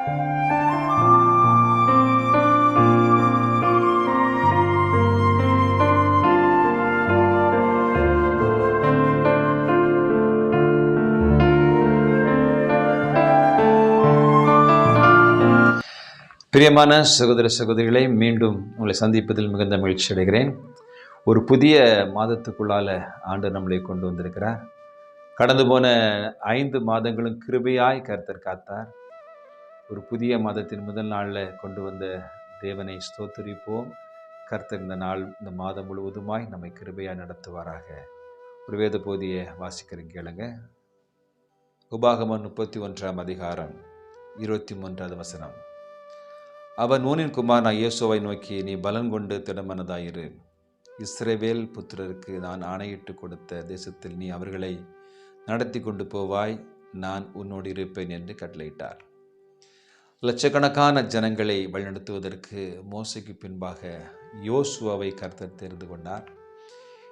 பிரியமான சகோதர சகோதரிகளை, மீண்டும் உங்களை சந்திப்பதில் மிகுந்த மகிழ்ச்சி அடைகிறேன். ஒரு புதிய மாதத்துக்குள்ளால ஆண்டு நம்மளை கொண்டு வந்திருக்கிறார். கடந்து போன 5 மாதங்களும் கிருபையாய் கர்த்தர் காத்தார். ஒரு புதிய மாதத்தின் முதல் நாளில் கொண்டு வந்த தேவனை ஸ்தோத்திரிப்போம். கர்த்தர் இந்த மாதம் முழுவதுமாய் நம்மை கிருபையாய் நடத்துவாராக. ஒரு வேத போதிய வாசிக்கிறேன் கேளுங்க. உபாகமம் 31 அதிகாரம் 23 வசனம். அவன் நூனின் குமாரனான யோசுவாவை நோக்கி, நீ பலன் கொண்டு திடமனதாயிரு. இஸ்ரவேல் புத்திரருக்கு நான் ஆணையிட்டு கொடுத்த தேசத்தில் நீ அவர்களை நடத்தி கொண்டு போவாய். நான் உன்னோடு இருப்பேன் என்று கட்டளையிட்டார். லட்சக்கணக்கான ஜனங்களை வழிநடத்துவதற்கு மோசைக்கு பின்பாக யோசுவாவை கர்த்தர் தெரிந்து கொண்டார்.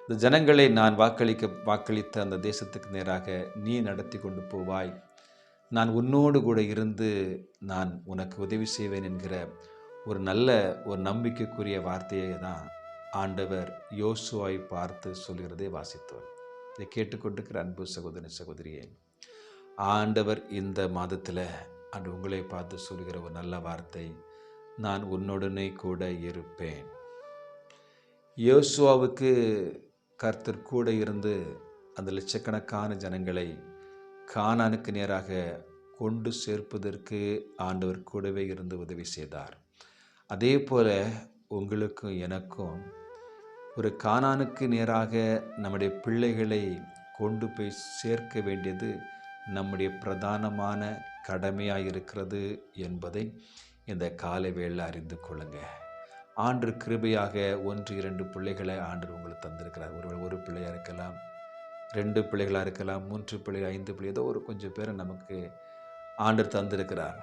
இந்த ஜனங்களை நான் வாக்களித்த அந்த தேசத்துக்கு நேராக நீ நடத்தி கொண்டு போவாய். நான் உன்னோடு கூட இருந்து நான் உனக்கு உதவி செய்வேன் என்கிற ஒரு நம்பிக்கைக்குரிய வார்த்தையை தான் ஆண்டவர் யோசுவாவை பார்த்து சொல்கிறதை வாசித்தோம். இதை கேட்டுக்கொண்டிருக்கிற அன்பு சகோதரி சகோதரியே, ஆண்டவர் இந்த மாதத்தில் உங்களை பார்த்து சொல்கிற ஒரு நல்ல வார்த்தை, நான் உன்னுடனே கூட இருப்பேன். யோசுவாவுக்கு கர்த்தர் கூட இருந்து அந்த லட்சக்கணக்கான ஜனங்களை கானானுக்கு நேராக கொண்டு சேர்ப்பதற்கு ஆண்டவர் கூடவே இருந்து உதவி செய்தார். அதே போல உங்களுக்கும் எனக்கும் ஒரு கானானுக்கு நேராக நம்முடைய பிள்ளைகளை கொண்டு போய் சேர்க்க வேண்டியது நம்முடைய பிரதானமான கடமையாக இருக்கிறது என்பதை இந்த காலை வேளை அறிந்து கொள்ளுங்க. ஆண்டு கிருபையாக 1-2 பிள்ளைகளை ஆண்டு உங்களுக்கு தந்திருக்கிறார். ஒரு பிள்ளையாக இருக்கலாம், 2 பிள்ளைகளாக இருக்கலாம், 3 பிள்ளைகள், 5 பிள்ளை, ஏதோ ஒரு கொஞ்சம் பேரை நமக்கு ஆண்டவர் தந்திருக்கிறார்.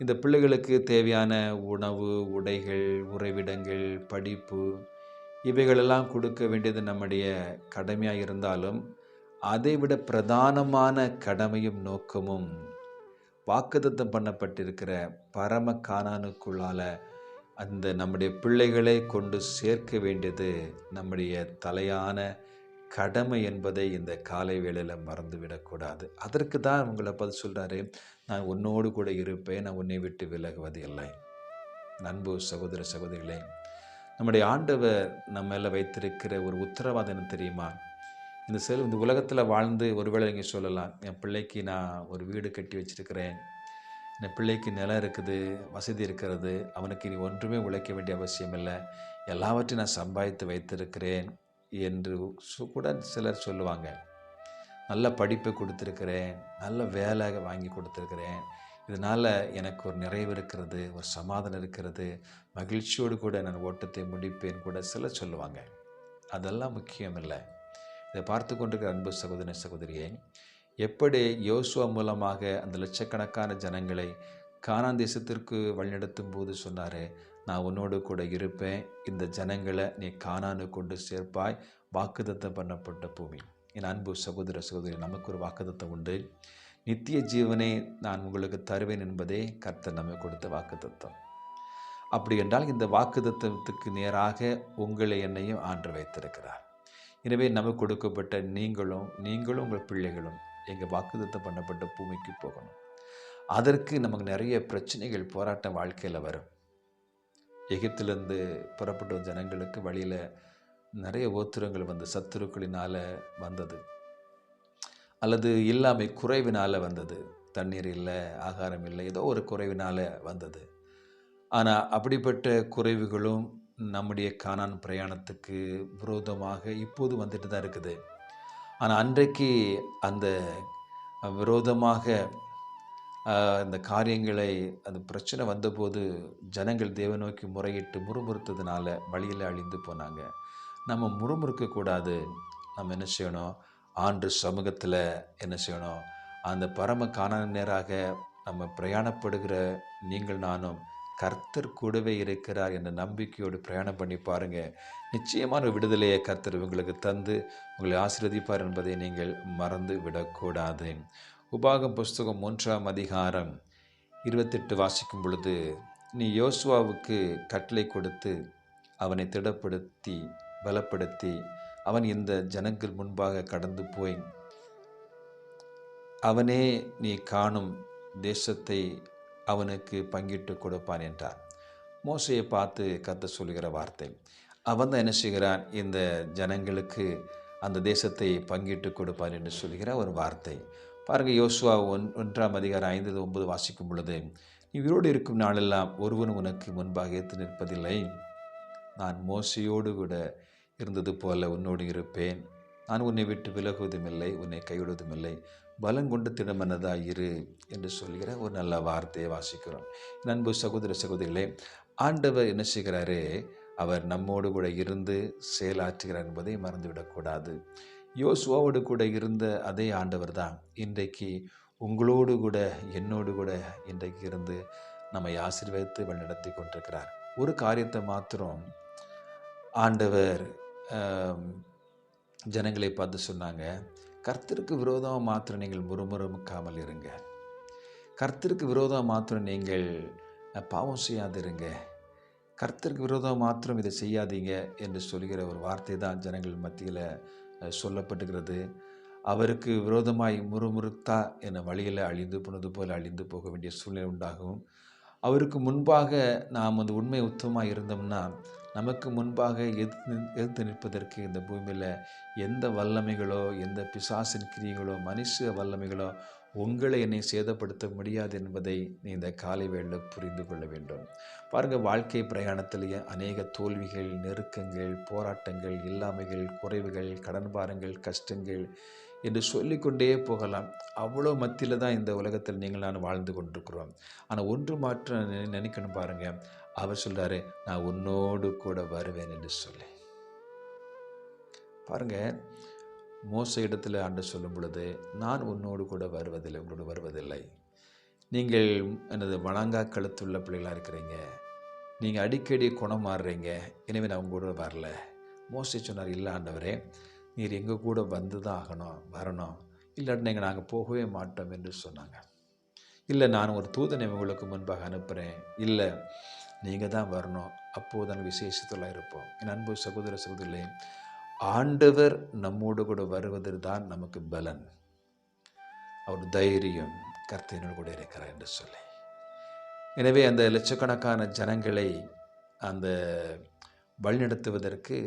இந்த பிள்ளைகளுக்கு தேவையான உணவு, உடைகள், உறைவிடங்கள், படிப்பு இவைகளெல்லாம் கொடுக்க வேண்டியது நம்முடைய கடமையாக இருந்தாலும், அதைவிட பிரதானமான கடமையும் நோக்கமும் வாக்குத்தத்தம் பண்ணப்பட்டிருக்கிற பரம கானானுக்குள்ளால அந்த நம்முடைய பிள்ளைகளை கொண்டு சேர்க்க வேண்டியது நம்முடைய தலையான கடமை என்பதை இந்த காலை வேளையில் மறந்துவிடக்கூடாது. அதற்கு தான் உங்களை பார்த்து சொல்கிறாரு, நான் உன்னோடு கூட இருப்பேன், நான் உன்னை விட்டு விலகுவது இல்லை. அன்பு சகோதர சகோதரிகளே, நம்முடைய ஆண்டவர் நம்ம மேலே வைத்திருக்கிற ஒரு உத்தரவாதம் என்ன தெரியுமா? இந்த உலகத்தில் வாழ்ந்து ஒருவேளை நீங்கள் சொல்லலாம், என் பிள்ளைக்கு நான் ஒரு வீடு கட்டி வச்சிருக்கிறேன், என் பிள்ளைக்கு நிலம் இருக்குது, வசதி இருக்கிறது, அவனுக்கு இனி ஒன்றுமே உழைக்க வேண்டிய அவசியம் இல்லை, எல்லாவற்றையும் நான் சம்பாதித்து வைத்திருக்கிறேன் என்று கூட சிலர் சொல்லுவாங்க. நல்ல படிப்பை கொடுத்துருக்கிறேன், நல்ல வேலை வாங்கி கொடுத்துருக்கிறேன், இதனால் எனக்கு ஒரு நிறைவு இருக்கிறது, ஒரு சமாதானம் இருக்கிறது, மகிழ்ச்சியோடு கூட நான் ஓட்டத்தை முடிப்பேன் கூட சிலர் சொல்லுவாங்க. அதெல்லாம் முக்கியம் இல்லை. இதை பார்த்து கொண்டிருக்கிற அன்பு சகோதர சகோதரியை, எப்படி யோசுவா மூலமாக அந்த லட்சக்கணக்கான ஜனங்களை கானான் தேசத்திற்கு வழிநடத்தும் போது சொன்னார், நான் உன்னோடு கூட இருப்பேன், இந்த ஜனங்களை நீ கானானு கொண்டு சேர்ப்பாய், வாக்குத்தத்தம் பண்ணப்பட்ட பூமி. என் அன்பு சகோதர சகோதரி, நமக்கு ஒரு வாக்குத்தத்தம் உண்டு. நித்திய ஜீவனை நான் உங்களுக்கு தருவேன் என்பதே கர்த்தர் நமக்கு கொடுத்த வாக்குத்தத்தம். அப்படி என்றால் இந்த வாக்குத்தத்தத்துக்கு நேராக உங்களை என்னையும் ஆண்டு வைத்திருக்கிறார். எனவே நமக்கு கொடுக்கப்பட்ட நீங்களும் உங்கள் பிள்ளைகளும் எங்கள் வாக்குத்தத்தம் பண்ணப்பட்ட பூமிக்கு போகணும். அதற்கு நமக்கு நிறைய பிரச்சனைகள், போராட்டம் வாழ்க்கையில் வரும். எகிப்திலிருந்து புறப்பட்ட ஜனங்களுக்கு வழியில் நிறைய ஓத்திரங்கள் வந்து சத்துருக்களினால் வந்தது, அல்லது இல்லாமை குறைவினால் வந்தது. தண்ணீர் இல்லை, ஆகாரம் இல்லை, ஏதோ ஒரு குறைவினால் வந்தது. ஆனால் அப்படிப்பட்ட குறைவுகளும் நம்முடைய கானான் பிரயாணத்துக்கு விரோதமாக இப்போது வந்துட்டு தான் இருக்குது. ஆனால் அன்றைக்கு அந்த விரோதமாக அந்த காரியங்களை, அந்த பிரச்சனை வந்தபோது ஜனங்கள் தேவ நோக்கி முறையிட்டு முறுமுறுத்ததுனால வழியில் அழிந்து போனாங்க. நம்ம முறுமுறுக்கக்கூடாது. நம்ம என்ன செய்யணும்? ஆண்டு சமூகத்தில் என்ன செய்யணும்? அந்த பரம கானான் நேராக நம்ம பிரயாணப்படுகிற நீங்கள் நானும் கர்த்தர் கூடவே இருக்கிறார் என்ற நம்பிக்கையோடு பிரயாணம் பண்ணி பாருங்கள். நிச்சயமான விடுதலையை கர்த்தர் உங்களுக்கு தந்து உங்களை ஆசீர்வதிப்பார் என்பதை நீங்கள் மறந்து விடக்கூடாது. உபாகம் புஸ்தகம் 3 அதிகாரம் 28 வாசிக்கும் பொழுது, நீ யோசுவாவுக்கு கட்டளை கொடுத்து அவனை திடப்படுத்தி பலப்படுத்தி அவன் இந்த ஜனங்கள் முன்பாக கடந்து போய் அவனே நீ காணும் தேசத்தை அவனுக்கு பங்கிட்டு கொடுப்பான் என்றார். மோசையை பார்த்து கர்த்தர் சொல்கிற வார்த்தை. அவன் தான் என்ன செய்கிறான், இந்த ஜனங்களுக்கு அந்த தேசத்தை பங்கிட்டு கொடுப்பான் என்று சொல்கிற ஒரு வார்த்தை. பாருங்கள், யோசுவா 1 அதிகாரம் 5-9 வாசிக்கும் பொழுது, நீ உயிரோடு இருக்கும் நாளெல்லாம் ஒருவன் உனக்கு முன்பாக ஏற்று நிற்பதில்லை. நான் மோசையோடு கூட இருந்தது போல உன்னோடு இருப்பேன். நான் உன்னை விட்டு விலகுவதும் இல்லை, உன்னை கைவிடுவதும் இல்லை. பலங்கொண்டு திடமனதாக இரு என்று சொல்கிற ஒரு நல்ல வார்த்தையை வாசிக்கிறோம். அன்பு சகோதர சகோதரிகளே, ஆண்டவர் என்ன செய்கிறாரு, அவர் நம்மோடு கூட இருந்து செயலாற்றுகிறார் என்பதை மறந்துவிடக்கூடாது. யோசுவாவோடு கூட இருந்த அதே ஆண்டவர் தான் இன்றைக்கு உங்களோடு கூட என்னோடு கூட இன்றைக்கு இருந்து நம்மை ஆசீர்வதித்து வழிநடத்தி கொண்டிருக்கிறார். ஒரு காரியத்தை மாத்திரம் ஆண்டவர் ஜனங்களை பார்த்து சொன்னாங்க, கர்த்தருக்கு விரோதமாக மாத்திரம் நீங்கள் முறுமுறுக்காமல் இருங்க. கர்த்தருக்கு விரோதமாக மாத்திரம் நீங்கள் பாவம் செய்யாதிருங்க. கர்த்தருக்கு விரோதமாக மாத்திரம் இதை செய்யாதீங்க என்று சொல்கிற ஒரு வார்த்தை தான் ஜனங்கள் மத்தியில் சொல்லப்பட்டுகிறது. அவருக்கு விரோதமாய் முறுமுறுத்தா என வழியில் அழிந்து போனது போல் அழிந்து போக வேண்டிய சூழ்நிலை உண்டாகும். அவருக்கு முன்பாக நாம் அந்த உண்மை உத்தமமாக இருந்தோம்னா நமக்கு முன்பாக எதிர்த்து நிற்பதற்கு இந்த பூமியில் எந்த வல்லமைகளோ எந்த பிசாசின் கிரியைகளோ மனுஷ வல்லமைகளோ உங்களை என்னை சேதப்படுத்த முடியாது என்பதை நீ இந்த காலை வேளையில் புரிந்து கொள்ள வேண்டும். பாருங்கள், வாழ்க்கை பிரயாணத்திலேயே அநேக தோல்விகள், நெருக்கங்கள், போராட்டங்கள், இல்லாமைகள், குறைவுகள், கடன் பாரங்கள், கஷ்டங்கள் என்று சொல்லிக்கொண்டே போகலாம். அவ்வளோ மத்தியில் தான் இந்த உலகத்தில் நீங்கள் நான் வாழ்ந்து கொண்டிருக்கிறோம். ஆனால் ஒன்று மாற்றம் நினைக்கணும் பாருங்கள், அவர் சொல்கிறாரு, நான் உன்னோடு கூட வருவேன் என்று சொல்லி. பாருங்கள், மோச இடத்துல ஆண்டவர் சொல்லும் பொழுது, நான் உன்னோடு கூட வருவதில்லை, உங்களோடு வருவதில்லை. நீங்கள் எனது வணங்கா கழுத்துள்ள பிள்ளைகளாக இருக்கிறீங்க, நீங்கள் அடிக்கடி குணம் மாறுறீங்க, எனவே நான் உங்களோட வரல. மோச சொன்னார், இல்லை ஆண்டவரே, நீர் எங்கள் கூட வந்து தான் ஆகணும், வரணும், இல்லாட்டி நீங்கள் நாங்கள் போகவே மாட்டோம் என்று சொன்னாங்க. இல்லை, நான் ஒரு தூதனை உங்களுக்கு முன்பாக அனுப்புகிறேன், இல்லை நீங்கள் தான் வரணும், அப்போது தான் விசேஷத்தில் இருப்போம். என் அன்பு சகோதர சகோதரிகளே, ஆண்டவர் நம்மோடு கூட வருவது தான் நமக்கு பலன், அவர் தைரியம், கர்த்தனோடு கூட இருக்கிறார் என்று சொல்லி. எனவே அந்த லட்சக்கணக்கான ஜனங்களை அந்த வழிநடத்துவதற்கு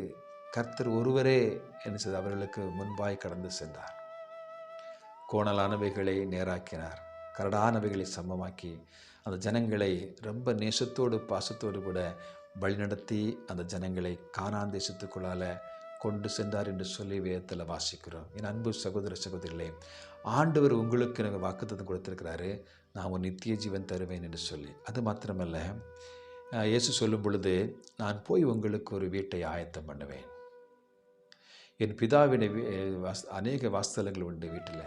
கர்த்தர் ஒருவரே என்ன செய்தார், அவர்களுக்கு முன்பாய் கடந்து சென்றார். கோணலானவைகளை நேராக்கினார், கரடானவைகளை சமமாக்கி அந்த ஜனங்களை ரொம்ப நேசத்தோடு பாசத்தோடு கூட வழிநடத்தி அந்த ஜனங்களை கானான் தேசத்துக்குள்ளால கொண்டு சென்றார் என்று சொல்லி வேதத்தில் வாசிக்கிறோம். என் அன்பு சகோதர சகோதரிகளே, ஆண்டவர் உங்களுக்கு எனக்கு வாக்குத்தத்தம் கொடுத்திருக்கிறாரு, நான் ஒரு நித்திய ஜீவன் தருவேன் என்று சொல்லி. அது மாத்திரமல்ல, இயேசு சொல்லும் பொழுது, நான் போய் உங்களுக்கு ஒரு வீட்டை ஆயத்தம் பண்ணுவேன். என் பிதாவினை அநேக வாசஸ்தலங்கள் உண்டு வீட்டில்,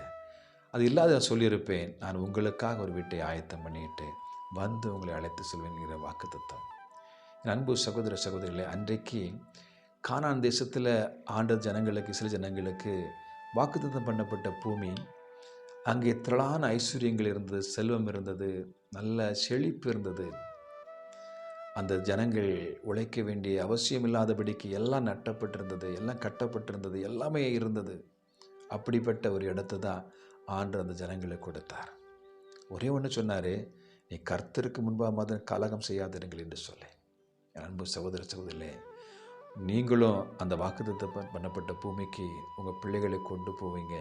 அது இல்லாத சொல்லியிருப்பேன், நான் உங்களுக்காக ஒரு வீட்டை ஆயத்தம் பண்ணிட்டு வந்து உங்களை அழைத்து செல்வேன்கிற வாக்குத்தத்தம். என் அன்பு சகோதர சகோதரிகளே, அன்றைக்கு கானான் தேசத்தில் ஆண்ட ஜனங்களுக்கு, சில ஜனங்களுக்கு வாக்குத்தத்தம் பண்ணப்பட்ட பூமி, அங்கே திரளான ஐஸ்வர்யங்கள் இருந்தது, செல்வம் இருந்தது, நல்ல செழிப்பு இருந்தது. அந்த ஜனங்கள் உழைக்க வேண்டிய அவசியம் இல்லாதபடிக்கு எல்லாம் நட்டப்பட்டிருந்தது, எல்லாம் கட்டப்பட்டிருந்தது, எல்லாமே இருந்தது. அப்படிப்பட்ட ஒரு இடத்தை தான் ஆண்டு அந்த ஜனங்களுக்கு கொடுத்தார். ஒரே ஒன்று சொன்னார், நீ கர்த்தருக்கு முன்பாக மாதிரி கலகம் செய்யாதிருங்கள் என்று சொல்லி. என் அன்பு சகோதர சகோதரிகளே, நீங்களும் அந்த வாக்குத்தத்தம் பண்ணப்பட்ட பூமிக்கு உங்கள் பிள்ளைகளை கொண்டு போவீங்க.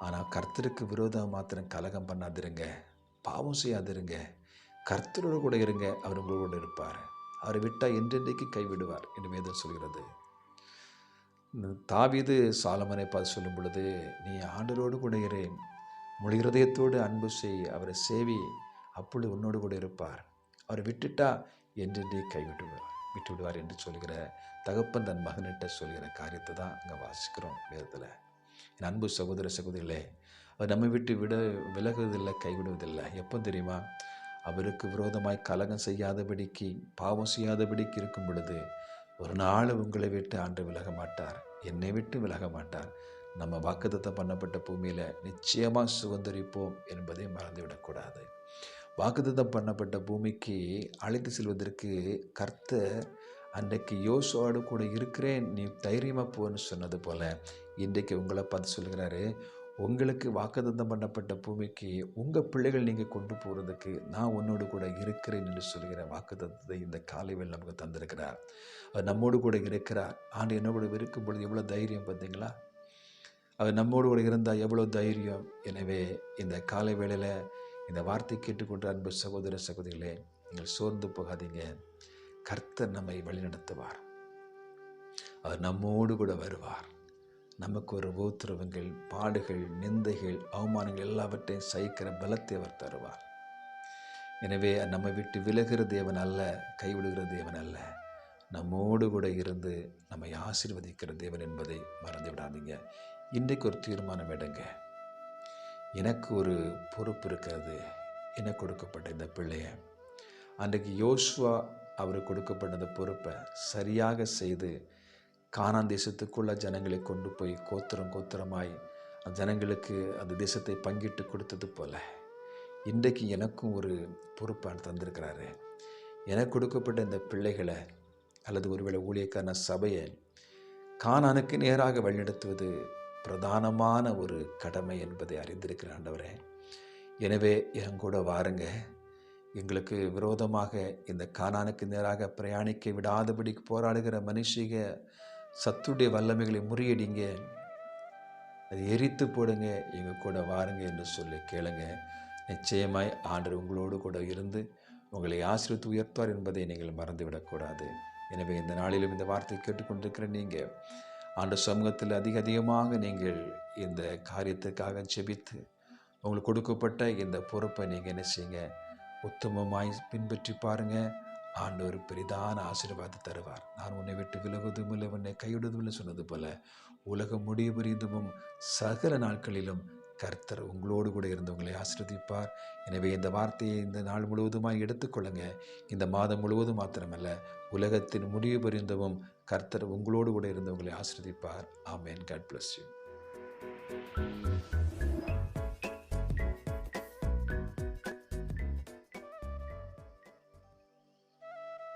ஆனால் கர்த்தருக்கு விரோதமாக மாத்திரம் கலகம் பண்ணாதிருங்க, பாவம் செய்யாதிருங்க, கர்த்தரோடு கூட இருங்க, அவர் உங்களோடு இருப்பார், அவரை விட்டால் என்றென்றைக்கு கைவிடுவார் என்று வேதம் சொல்கிறது. தாவீது சாலமனை பார்த்து சொல்லும் பொழுது, நீ ஆண்டவரோடு கூட இரு, முழு இருதயத்தோடு அன்பு செய், அவரை சேவி, அப்பொழுது உன்னோடு கூட இருப்பார், அவரை விட்டுட்டா என்றென்றே விட்டு விடுவார் என்று சொல்கிற தகப்பன் தன் மகனிட்ட சொல்கிற காரியத்தை தான் அங்கே வாசிக்கிறோம் வேதத்தில். என் அன்பு சகோதர சகோதரிகளே, அவர் நம்மை விட்டு விலகுவதில்லை, கைவிடுவதில்லை. எப்போ தெரியுமா, அவருக்கு விரோதமாய் கலகம் செய்யாதபடிக்கு, பாவம் செய்யாதபடிக்கு இருக்கும் பொழுது ஒரு நாள் உங்களை விட்டு ஆண்டு விலக மாட்டார், என்னை விட்டு விலக மாட்டார். நம்ம வாக்குத்தத்தம் பண்ணப்பட்ட பூமியில் நிச்சயமாக சுதந்திரிப்போம் என்பதை மறந்துவிடக்கூடாது. வாக்குத்தத்தம் பண்ணப்பட்ட பூமிக்கு அழைத்து செல்வதற்கு கர்த்தர் அன்றைக்கு யோசுவாவோடு கூட இருக்கிறேன், நீ தைரியமாக போன்னு சொன்னது போல் இன்றைக்கு உங்களை பார்த்து சொல்கிறாரு, உங்களுக்கு வாக்குத்தத்தம் பண்ணப்பட்ட பூமிக்கு உங்கள் பிள்ளைகள் நீங்கள் கொண்டு போகிறதுக்கு நான் உன்னோடு கூட இருக்கிறேன் என்று சொல்கிற வாக்குத்தத்தத்தை இந்த காலையில் நமக்கு தந்திருக்கிறார். அவர் நம்மோடு கூட இருக்கிறார். ஆண்டு என்னோடு இருக்கும் பொழுது எவ்வளோ தைரியம் பார்த்தீங்களா? அவர் நம்மோடு கூட இருந்தால் எவ்வளோ தைரியம். எனவே இந்த காலை வேளையில் இந்த வார்த்தை கேட்டுக்கொண்ட அன்பு சகோதர சகோதரிகளே, நீங்கள் சோர்ந்து போகாதீங்க. கர்த்தர் நம்மை வழிநடத்துவார். அவர் நம்மோடு கூட வருவார். நமக்கு ஒரு உபத்திரவங்கள், பாடுகள், நிந்தைகள், அவமானங்கள் எல்லாவற்றையும் சகிக்கிற பலத்தை அவர் தருவார். எனவே நம்மை விட்டு விலகிற தேவன் அல்ல, கைவிடுகிற தேவன் அல்ல, நம்மோடு கூட இருந்து நம்மை ஆசீர்வதிக்கிற தேவன் என்பதை மறந்து விடாதீங்க. இன்றைக்கு ஒரு தீர்மானம் எடுங்க. எனக்கு ஒரு பொறுப்பு இருக்கிறது. எனக்கு கொடுக்கப்பட்ட இந்த பிள்ளைய அன்றைக்கு யோசுவா அவருக்கு கொடுக்கப்பட்ட இந்த பொறுப்பை சரியாக செய்து கானான் தேசத்துக்குள்ள ஜனங்களை கொண்டு போய் கோத்திரமாய் அந்த ஜனங்களுக்கு அந்த தேசத்தை பங்கிட்டு கொடுத்தது போல இன்றைக்கு எனக்கும் ஒரு பொறுப்பாக தந்திருக்கிறாரு. எனக்கு கொடுக்கப்பட்ட இந்த பிள்ளைகளை அல்லது ஒருவேளை ஊழியக்கான சபையை கானானுக்கு நேராக வழிநடத்துவது பிரதானமான ஒரு கடமை என்பதை அறிந்திருக்கிற ஆண்டவரே, எனவே என் கூட வாருங்க. எங்களுக்கு விரோதமாக இந்த கானானுக்கு நேராக பிரயாணிக்க விடாதபடிக்கு போராடுகிற மனுஷிக சத்துடைய வல்லமைகளை முறியடிங்க, அதை எரித்து போடுங்க, எங்கள் கூட வாருங்க என்று சொல்லி கேளுங்க. நிச்சயமாய் ஆண்டவர் உங்களோடு கூட இருந்து உங்களை ஆசீர்வதித்து உயர்த்துவார் என்பதை நீங்கள் மறந்துவிடக்கூடாது. எனவே இந்த நாளிலும் இந்த வார்த்தையை கேட்டுக்கொண்டிருக்கிற நீங்கள் ஆண்டவர் சமூகத்தில் அதிகமாக நீங்கள் இந்த காரியத்துக்காக ஜெபித்து உங்களுக்கு கொடுக்கப்பட்ட இந்த பொறுப்பை நீங்கள் என்ன செய்யுங்க, உத்தமமாய் பின்பற்றி பாருங்கள். ஆண்டவர் பெரிதான ஆசீர்வாதத்தை தருவார். நான் உன்னை விட்டு விலகுவதும் இல்லை, உன்னை கைவிடுவதும் இல்லை சொன்னது போல உலகம் முடிவு புரிந்தும் சகல நாட்களிலும் கர்த்தர் உங்களோடு கூட இருந்து உங்களை ஆசீர்வதிப்பார். எனவே இந்த வார்த்தையை இந்த நாள் முழுவதுமாய் எடுத்துக்கொள்ளுங்க. இந்த மாதம் முழுவதும் மாத்திரமல்ல, உலகத்தின் முடிவு புரிந்தவும் கர்த்தர் உங்களோடு கூட இருந்து உங்களை ஆசீர்வதிப்பார். ஆமென். God bless you.